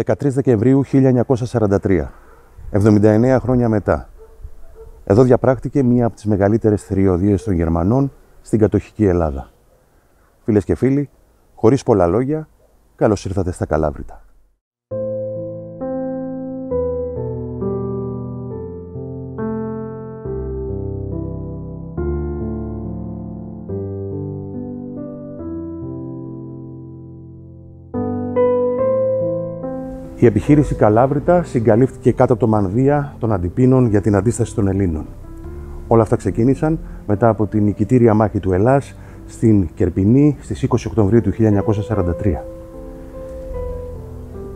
«13 Δεκεμβρίου 1943, 79 χρόνια μετά. Εδώ διαπράχτηκε μία από τις μεγαλύτερες θηριωδίες των Γερμανών στην κατοχική Ελλάδα. Φίλες και φίλοι, χωρίς πολλά λόγια, καλώς ήρθατε στα Καλάβρητα. Η επιχείρηση Καλάβρητα συγκαλύφθηκε κάτω από το μανδύα των Αντιπίνων για την αντίσταση των Ελλήνων. Όλα αυτά ξεκίνησαν μετά από την νικητήρια μάχη του Ελλάς στην Κερπινή στις 20 Οκτωβρίου του 1943.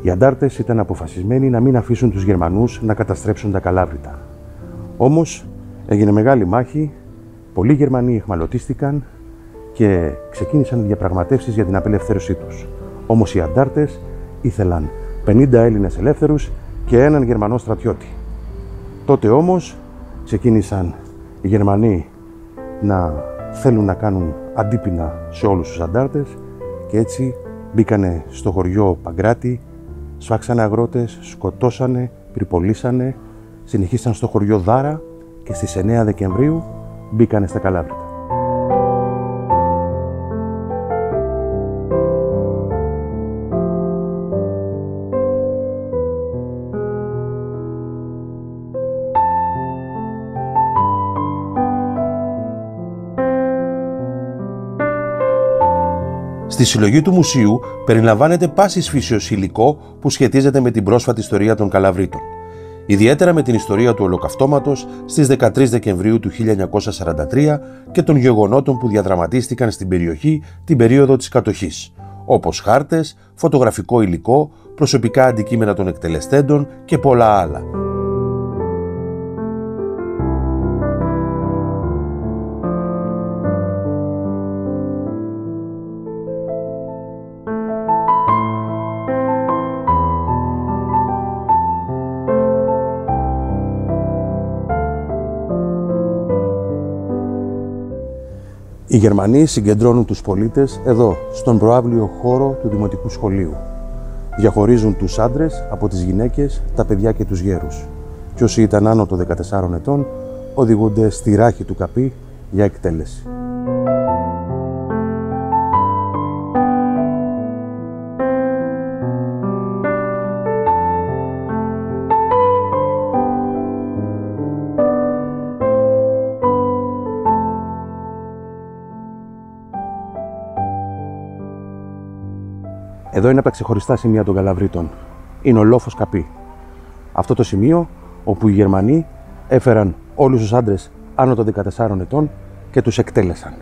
Οι αντάρτες ήταν αποφασισμένοι να μην αφήσουν τους Γερμανούς να καταστρέψουν τα Καλάβρητα. Όμως έγινε μεγάλη μάχη, πολλοί Γερμανοί εχμαλωτίστηκαν και ξεκίνησαν διαπραγματεύσεις για την απελευθέρωσή τους. Όμως οι αντάρτες ήθελαν 50 Έλληνες ελεύθερους και έναν Γερμανό στρατιώτη. Τότε όμως ξεκίνησαν οι Γερμανοί να θέλουν να κάνουν αντίπεινα σε όλους τους αντάρτες και έτσι μπήκανε στο χωριό Παγκράτη, σφάξανε αγρότες, σκοτώσανε, πυρπολίσανε, συνεχίσαν στο χωριό Δάρα και στις 9 Δεκεμβρίου μπήκανε στα Καλάβρητα. Στη συλλογή του μουσείου περιλαμβάνεται πάσης φύσεως υλικό που σχετίζεται με την πρόσφατη ιστορία των Καλαβρήτων. Ιδιαίτερα με την ιστορία του ολοκαυτώματος στις 13 Δεκεμβρίου του 1943 και των γεγονότων που διαδραματίστηκαν στην περιοχή την περίοδο της κατοχής, όπως χάρτες, φωτογραφικό υλικό, προσωπικά αντικείμενα των εκτελεστέντων και πολλά άλλα. Οι Γερμανοί συγκεντρώνουν τους πολίτες εδώ, στον προαύλιο χώρο του Δημοτικού Σχολείου. Διαχωρίζουν τους άντρες από τις γυναίκες, τα παιδιά και τους γέρους. Και όσοι ήταν άνω των 14 ετών, οδηγούνται στη ράχη του Καπί για εκτέλεση. Εδώ είναι από τα ξεχωριστά σημεία των Καλαβρήτων. Είναι ο λόφος Καπί. Αυτό το σημείο όπου οι Γερμανοί έφεραν όλους τους άντρες άνω των 14 ετών και τους εκτέλεσαν.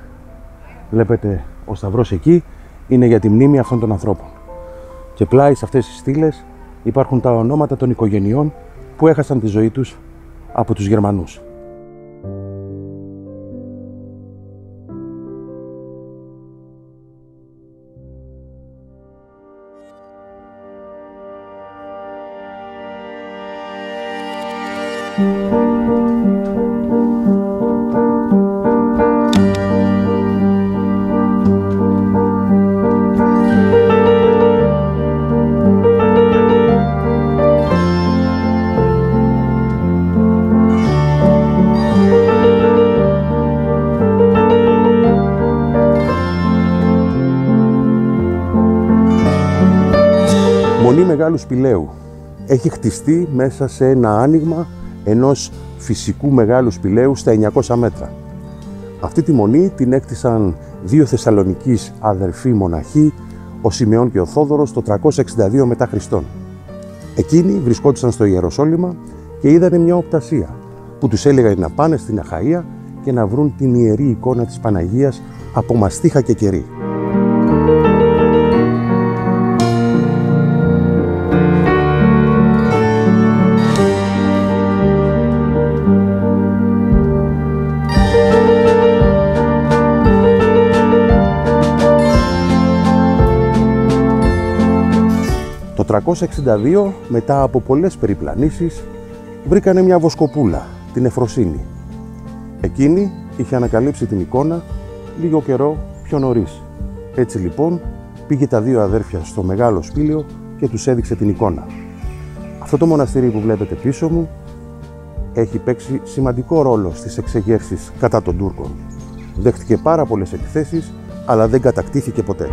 Βλέπετε, ο σταυρός εκεί είναι για τη μνήμη αυτών των ανθρώπων. Και πλάι σε αυτές τις στήλες υπάρχουν τα ονόματα των οικογενειών που έχασαν τη ζωή τους από τους Γερμανούς. Μονή Μεγάλου Σπηλαίου έχει χτιστεί μέσα σε ένα άνοιγμα ενός φυσικού μεγάλου σπηλαίου στα 900 μέτρα. Αυτή τη μονή την έκτισαν δύο Θεσσαλονικείς αδερφοί μοναχοί, ο Σιμεών και ο Θόδωρος, το 362 μετά Χριστόν. Εκείνοι βρισκόντουσαν στο Ιεροσόλυμα και είδανε μια οπτασία που τους έλεγαν να πάνε στην Αχαΐα και να βρουν την ιερή εικόνα της Παναγίας από μαστίχα και κερί. Το 362, μετά από πολλές περιπλανήσεις, βρήκανε μια βοσκοπούλα, την Εφροσύνη. Εκείνη είχε ανακαλύψει την εικόνα λίγο καιρό πιο νωρίς. Έτσι λοιπόν πήγε τα δύο αδέρφια στο μεγάλο σπήλαιο και τους έδειξε την εικόνα. Αυτό το μοναστήρι που βλέπετε πίσω μου έχει παίξει σημαντικό ρόλο στις εξεγέρσεις κατά των Τούρκων. Δέχτηκε πάρα πολλές επιθέσεις, αλλά δεν κατακτήθηκε ποτέ.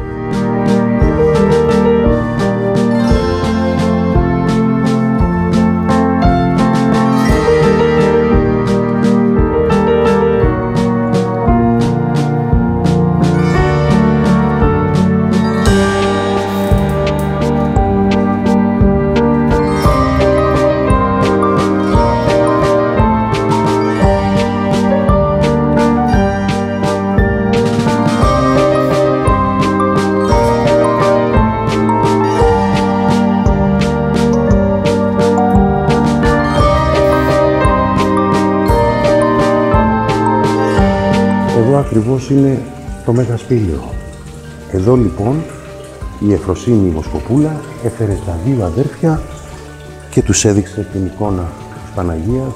Εδώ ακριβώς είναι το Μέγα Σπήλαιο. Εδώ λοιπόν η Εφροσύνη η Βοσκοπούλα έφερε τα δύο αδέρφια και τους έδειξε την εικόνα της Παναγίας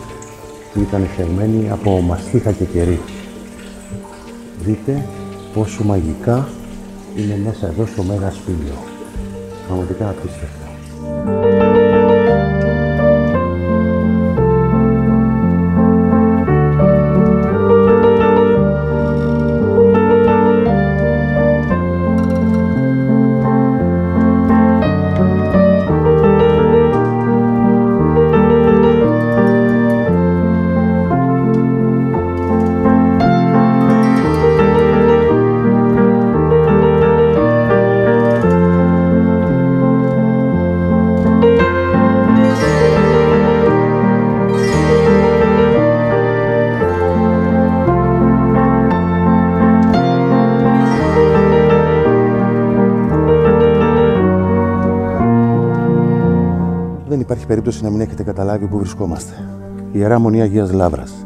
που ήταν φτιαγμένη από μαστίχα και κερί. Δείτε πόσο μαγικά είναι μέσα εδώ στο Μέγα Σπήλαιο. Πραγματικά απίστευτο. Δεν υπάρχει περίπτωση να μην έχετε καταλάβει πού βρισκόμαστε. Η Ιερά Μονή Αγίας Λαύρας.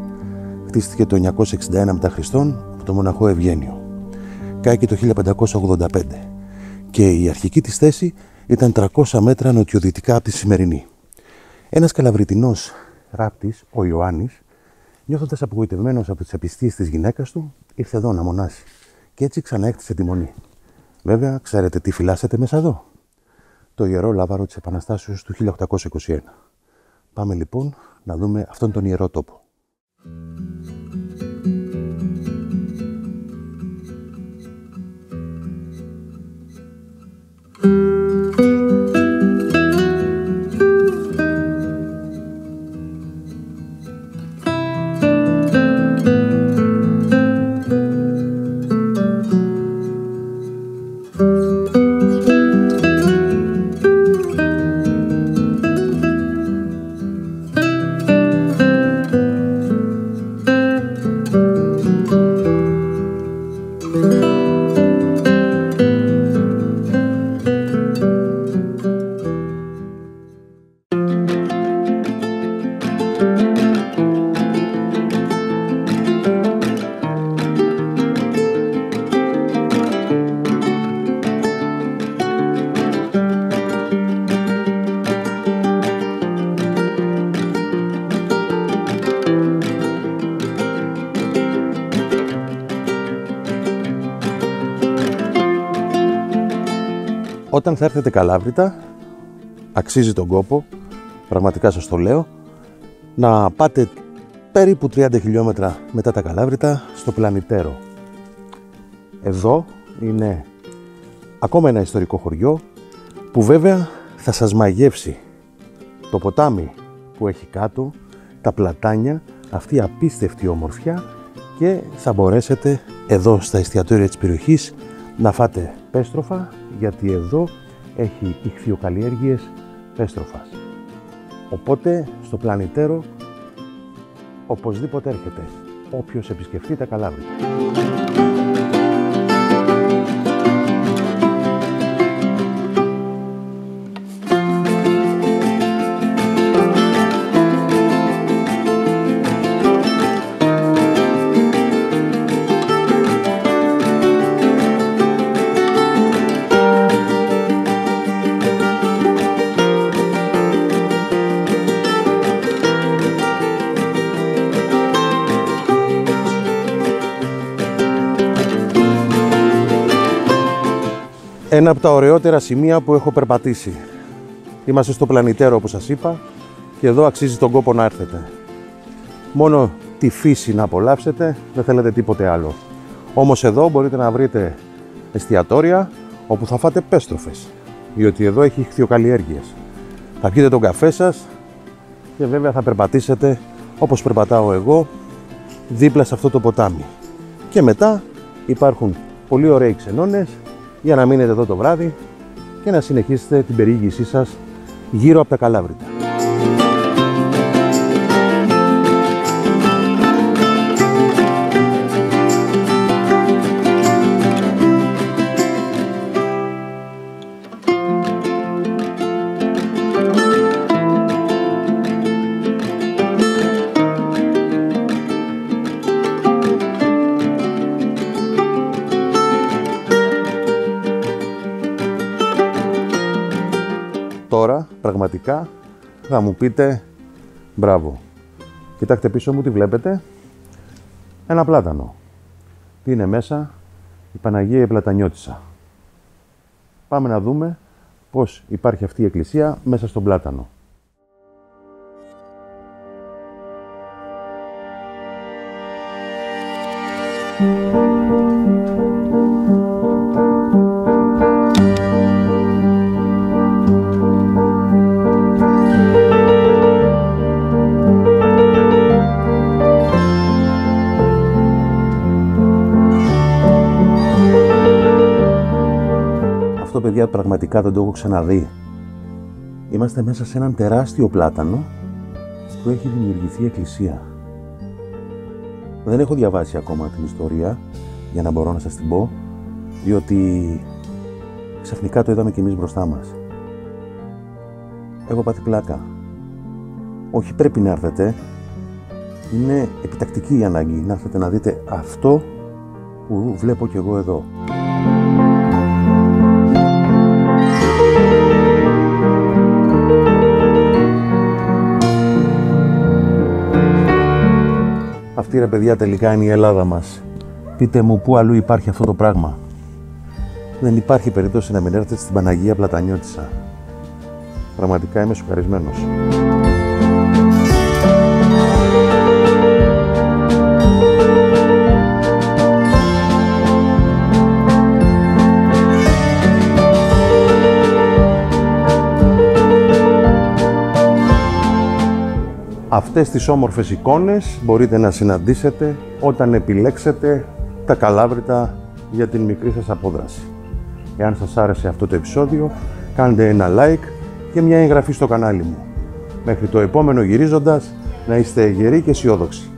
Χτίστηκε το 961 μετά Χριστόν από τον μοναχό Ευγένιο. Κάηκε το 1585 και η αρχική της θέση ήταν 300 μέτρα νοτιοδυτικά από τη σημερινή. Ένας καλαβριτινός ράπτης, ο Ιωάννης, νιώθοντας απογοητευμένος από τις απιστίες της γυναίκας του, ήρθε εδώ να μονάσει και έτσι ξαναέκτισε τη μονή. Βέβαια, ξέρετε τι φυλάσσεται μέσα εδώ? Το Ιερό Λάβαρο της Επαναστάσεως του 1821. Πάμε λοιπόν να δούμε αυτόν τον ιερό τόπο. Όταν θα έρθετε Καλάβρητα, αξίζει τον κόπο, πραγματικά σας το λέω, να πάτε περίπου 30 χιλιόμετρα μετά τα Καλάβρητα στο Πλανητέρο. Εδώ είναι ακόμα ένα ιστορικό χωριό που βέβαια θα σας μαγεύσει το ποτάμι που έχει κάτω, τα πλατάνια, αυτή η απίστευτη ομορφιά και θα μπορέσετε εδώ στα εστιατόρια της περιοχής να φάτε πέστροφα, γιατί εδώ έχει ιχθυοκαλλιέργειες πέστροφας. Οπότε στο Πλανητέρο οπωσδήποτε έρχεται όποιος επισκεφτεί τα Καλάβρητα. Ένα από τα ωραιότερα σημεία που έχω περπατήσει. Είμαστε στο Πλανητέρο, όπως σας είπα, και εδώ αξίζει τον κόπο να έρθετε. Μόνο τη φύση να απολαύσετε, δεν θέλετε τίποτε άλλο. Όμως εδώ μπορείτε να βρείτε εστιατόρια όπου θα φάτε πέστροφες, διότι εδώ έχει ιχθυοκαλλιέργειες. Θα πιείτε τον καφέ σας και βέβαια θα περπατήσετε όπως περπατάω εγώ, δίπλα σε αυτό το ποτάμι. Και μετά υπάρχουν πολύ ωραίοι ξενώνες για να μείνετε εδώ το βράδυ και να συνεχίσετε την περιήγησή σας γύρω από τα Καλάβρητα. Τώρα, πραγματικά, θα μου πείτε μπράβο. Κοιτάξτε πίσω μου, τι βλέπετε? Ένα πλάτανο. Τι είναι μέσα? Η Παναγία η Πλατανιώτισσα. Πάμε να δούμε πώς υπάρχει αυτή η εκκλησία μέσα στον πλάτανο. Αυτό, παιδιά, πραγματικά δεν το έχω ξαναδεί. Είμαστε μέσα σε έναν τεράστιο πλάτανο που έχει δημιουργηθεί εκκλησία. Δεν έχω διαβάσει ακόμα την ιστορία για να μπορώ να σας την πω, διότι ξαφνικά το είδαμε κι εμείς μπροστά μας. Έχω πάθει πλάκα. Όχι, πρέπει να έρθετε. Είναι επιτακτική η ανάγκη να έρθετε να δείτε αυτό που βλέπω κι εγώ εδώ. Αυτή, ρε παιδιά, τελικά είναι η Ελλάδα μας. Πείτε μου πού αλλού υπάρχει αυτό το πράγμα. Δεν υπάρχει περίπτωση να μην έρθετε στην Παναγία Πλατανιώτισσα. Πραγματικά είμαι σοκαρισμένος. Αυτές τις όμορφες εικόνες μπορείτε να συναντήσετε όταν επιλέξετε τα Καλάβρητα για την μικρή σας απόδραση. Εάν σας άρεσε αυτό το επεισόδιο, κάντε ένα like και μια εγγραφή στο κανάλι μου. Μέχρι το επόμενο γυρίζοντας, να είστε γεροί και αισιόδοξοι.